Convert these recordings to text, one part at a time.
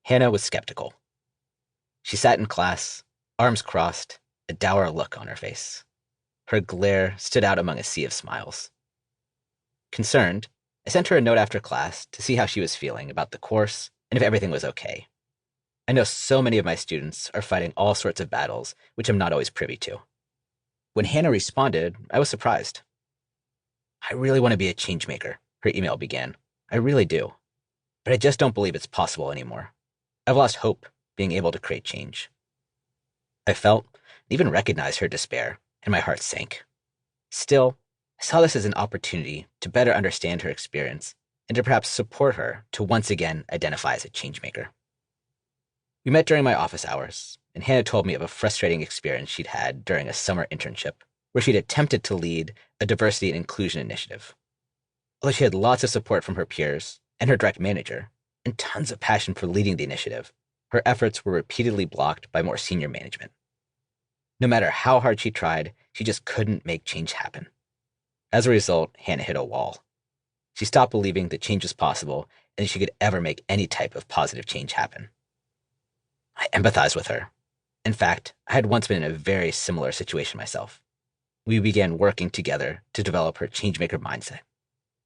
Hannah was skeptical. She sat in class, arms crossed, a dour look on her face. Her glare stood out among a sea of smiles. Concerned, I sent her a note after class to see how she was feeling about the course and if everything was okay. I know so many of my students are fighting all sorts of battles, which I'm not always privy to. When Hannah responded, I was surprised. I really want to be a changemaker, her email began. I really do. But I just don't believe it's possible anymore. I've lost hope being able to create change. I felt, even recognized her despair, and my heart sank. Still, I saw this as an opportunity to better understand her experience and to perhaps support her to once again identify as a changemaker. We met during my office hours, and Hannah told me of a frustrating experience she'd had during a summer internship where she'd attempted to lead a diversity and inclusion initiative. Although she had lots of support from her peers and her direct manager, and tons of passion for leading the initiative, her efforts were repeatedly blocked by more senior management. No matter how hard she tried, she just couldn't make change happen. As a result, Hannah hit a wall. She stopped believing that change was possible and that she could ever make any type of positive change happen. I empathized with her. In fact, I had once been in a very similar situation myself. We began working together to develop her changemaker mindset,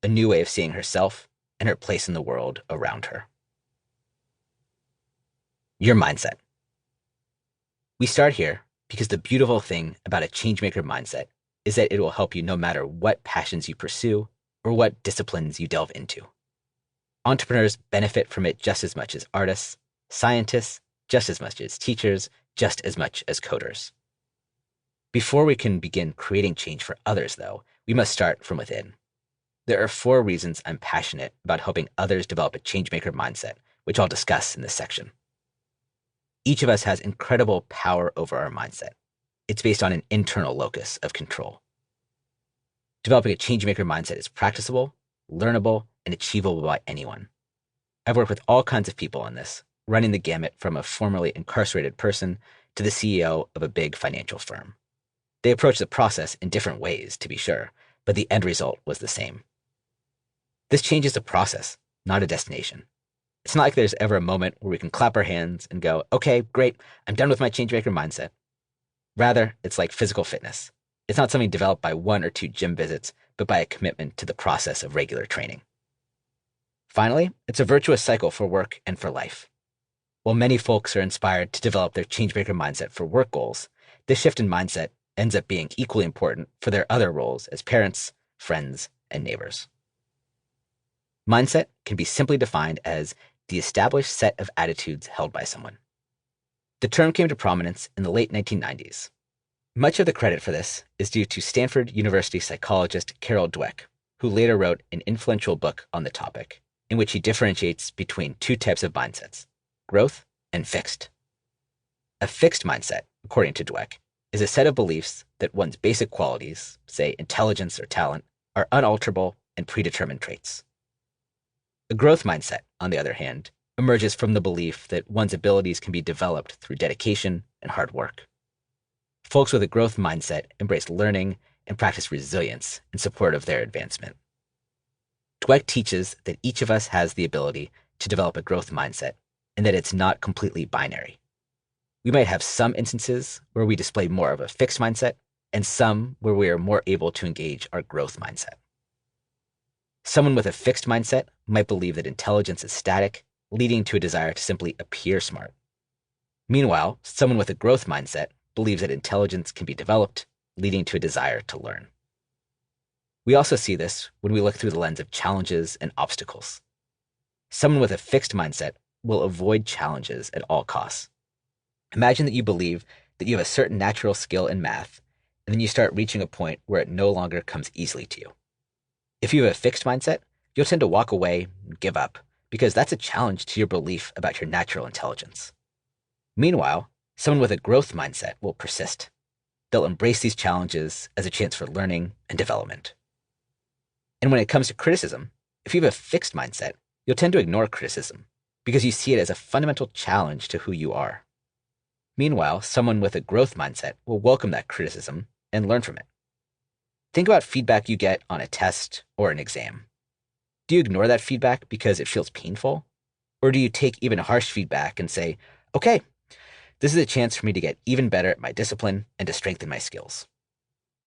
a new way of seeing herself and her place in the world around her. Your mindset. We start here because the beautiful thing about a changemaker mindset is that it will help you no matter what passions you pursue or what disciplines you delve into. Entrepreneurs benefit from it just as much as artists, scientists, just as much as teachers, just as much as coders. Before we can begin creating change for others, though, we must start from within. There are 4 reasons I'm passionate about helping others develop a changemaker mindset, which I'll discuss in this section. Each of us has incredible power over our mindset. It's based on an internal locus of control. Developing a changemaker mindset is practicable, learnable, and achievable by anyone. I've worked with all kinds of people on this, running the gamut from a formerly incarcerated person to the CEO of a big financial firm. They approached the process in different ways, to be sure, but the end result was the same. This change is a process, not a destination. It's not like there's ever a moment where we can clap our hands and go, okay, great, I'm done with my changemaker mindset. Rather, it's like physical fitness. It's not something developed by 1 or 2 gym visits, but by a commitment to the process of regular training. Finally, it's a virtuous cycle for work and for life. While many folks are inspired to develop their changemaker mindset for work goals, this shift in mindset ends up being equally important for their other roles as parents, friends, and neighbors. Mindset can be simply defined as the established set of attitudes held by someone. The term came to prominence in the late 1990s. Much of the credit for this is due to Stanford University psychologist Carol Dweck, who later wrote an influential book on the topic, in which he differentiates between 2 types of mindsets, growth and fixed. A fixed mindset, according to Dweck, is a set of beliefs that one's basic qualities, say intelligence or talent, are unalterable and predetermined traits. A growth mindset, on the other hand, emerges from the belief that one's abilities can be developed through dedication and hard work. Folks with a growth mindset embrace learning and practice resilience in support of their advancement. Dweck teaches that each of us has the ability to develop a growth mindset and that it's not completely binary. We might have some instances where we display more of a fixed mindset and some where we are more able to engage our growth mindset. Someone with a fixed mindset might believe that intelligence is static, leading to a desire to simply appear smart. Meanwhile, someone with a growth mindset believes that intelligence can be developed, leading to a desire to learn. We also see this when we look through the lens of challenges and obstacles. Someone with a fixed mindset will avoid challenges at all costs. Imagine that you believe that you have a certain natural skill in math, and then you start reaching a point where it no longer comes easily to you. If you have a fixed mindset, you'll tend to walk away and give up, because that's a challenge to your belief about your natural intelligence. Meanwhile, someone with a growth mindset will persist. They'll embrace these challenges as a chance for learning and development. And when it comes to criticism, if you have a fixed mindset, you'll tend to ignore criticism because you see it as a fundamental challenge to who you are. Meanwhile, someone with a growth mindset will welcome that criticism and learn from it. Think about feedback you get on a test or an exam. Do you ignore that feedback because it feels painful? Or do you take even harsh feedback and say, okay, this is a chance for me to get even better at my discipline and to strengthen my skills?